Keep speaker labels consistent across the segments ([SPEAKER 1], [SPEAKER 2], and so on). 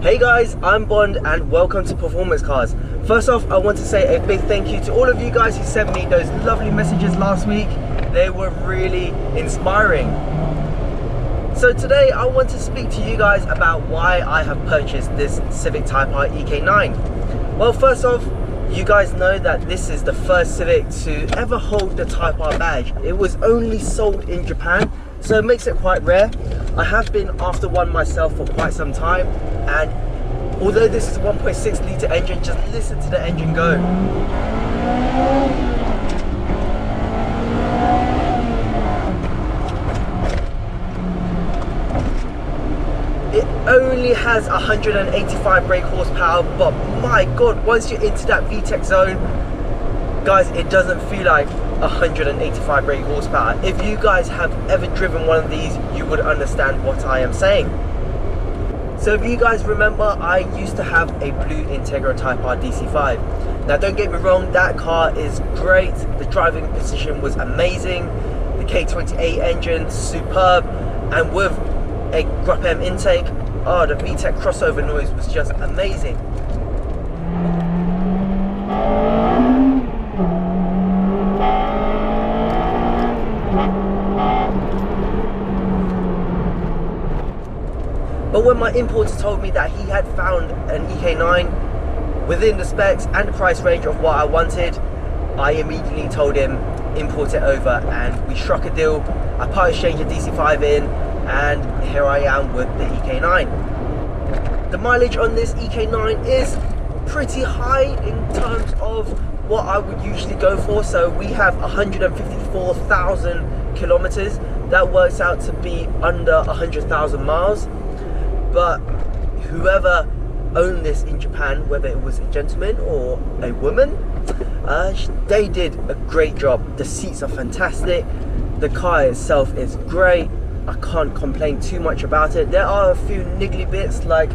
[SPEAKER 1] Hey guys, I'm Bond and welcome to Performance Cars. First off, I want to say a big thank you to all of you guys who sent me those lovely messages last week. They were really inspiring. So today I want to speak to you guys about why I have purchased this Civic Type R EK9. Well, first off, you guys know that this is the first Civic to ever hold the Type R badge. It was only sold in Japan, so it makes it quite rare. I have been after one myself for quite some time, and although this is a 1.6 litre engine, just listen to the engine go. It only has 185 brake horsepower, but my god, once you're into that VTEC zone, guys, it doesn't feel like 185 brake horsepower. If you guys have ever driven one of these, you would understand what I am saying. So if you guys remember, I used to have a blue Integra Type R DC5. Now don't get me wrong, that car is great. The driving position was amazing. The K28 engine, superb. And with a GRUP-M intake, oh, the VTEC crossover noise was just amazing. But when my importer told me that he had found an EK9 within the specs and the price range of what I wanted, I immediately told him, import it over, and we struck a deal. I part exchanged the DC5 in, and here I am with the EK9. The mileage on this EK9 is pretty high in terms of what I would usually go for. So we have 154,000 kilometers. That works out to be under 100,000 miles. But whoever owned this in Japan, whether it was a gentleman or a woman, they did a great job. The seats are fantastic. The car itself is great. I can't complain too much about it. There are a few niggly bits like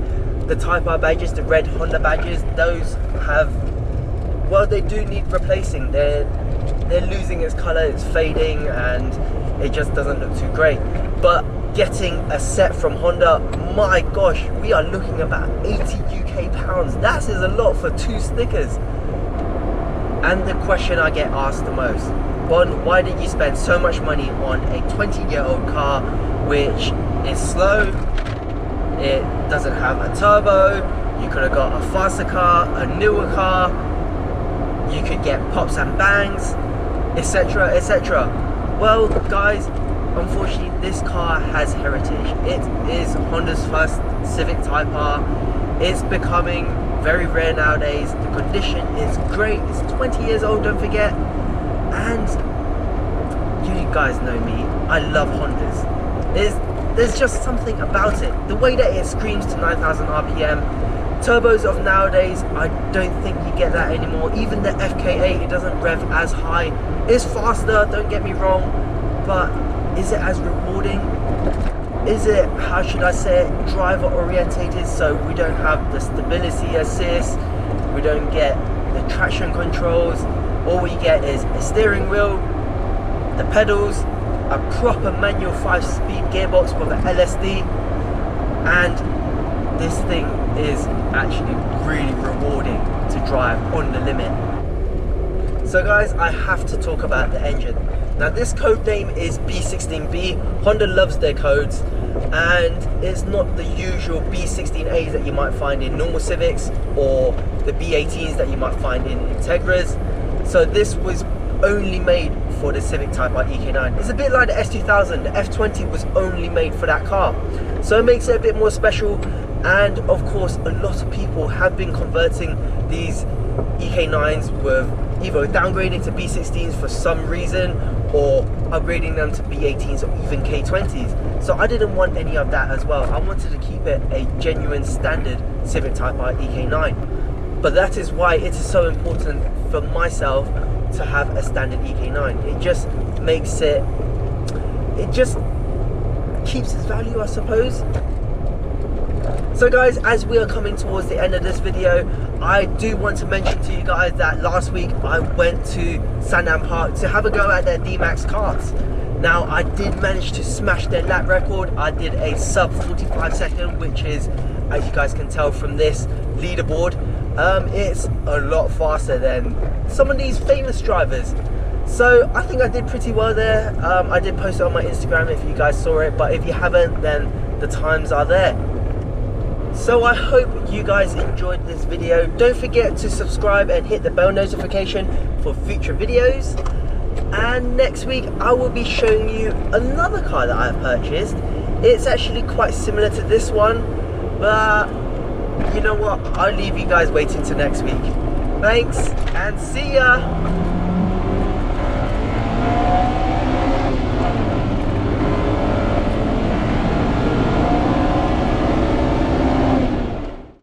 [SPEAKER 1] the Type R badges, the red Honda badges. Those have, well, they do need replacing. They're losing its color, it's fading, and it just doesn't look too great. But getting a set from Honda, my gosh, we are looking about 80 UK pounds. That is a lot for 2 stickers. And the question I get asked the most, Bond, why did you spend so much money on a 20-year-old car which is slow, it doesn't have a turbo, you could have got a faster car, a newer car, you could get pops and bangs, etc, etc. Well guys, unfortunately this car has heritage. It is Honda's first Civic Type R. It's becoming very rare nowadays. The condition is great. It's 20 years old, don't forget. And you guys know me, I love Hondas. There's just something about it. The way that it screams to 9,000 RPM. Turbos of nowadays, I don't think you get that anymore. Even the FK8, it doesn't rev as high. It's faster, don't get me wrong, but is it as rewarding? Is it, how should I say it, driver orientated? So we don't have the stability assist, we don't get the traction controls. All we get is a steering wheel, the pedals, a proper manual 5-speed gearbox with an LSD, and this thing is actually really rewarding to drive on the limit. So guys, I have to talk about the engine. Now this code name is B16B. Honda loves their codes, and it's not the usual B16As that you might find in normal Civics or the B18s that you might find in Integras. So this was only made for the Civic Type R EK9. It's a bit like the S2000. The F20 was only made for that car. So it makes it a bit more special, and of course a lot of people have been converting these EK9s with either downgrading to B16s for some reason or upgrading them to B18s or even K20s. So I didn't want any of that as well. I wanted to keep it a genuine standard Civic Type R EK9. But that is why it is so important for myself to have a standard EK9. It just makes it just keeps its value, I suppose. So guys, as we are coming towards the end of this video, I do want to mention to you guys that last week I went to Sandam Park to have a go at their D-Max karts. Now, I did manage to smash their lap record. I did a sub 45 second, which is, as you guys can tell from this leaderboard, it's a lot faster than some of these famous drivers. So I think I did pretty well there. I did post it on my Instagram if you guys saw it, but if you haven't, then the times are there. So I hope you guys enjoyed this video. Don't forget to subscribe and hit the bell notification for future videos. And next week I will be showing you another car that I've purchased. It's actually quite similar to this one, but you know what, I'll leave you guys waiting till next week. Thanks and see ya.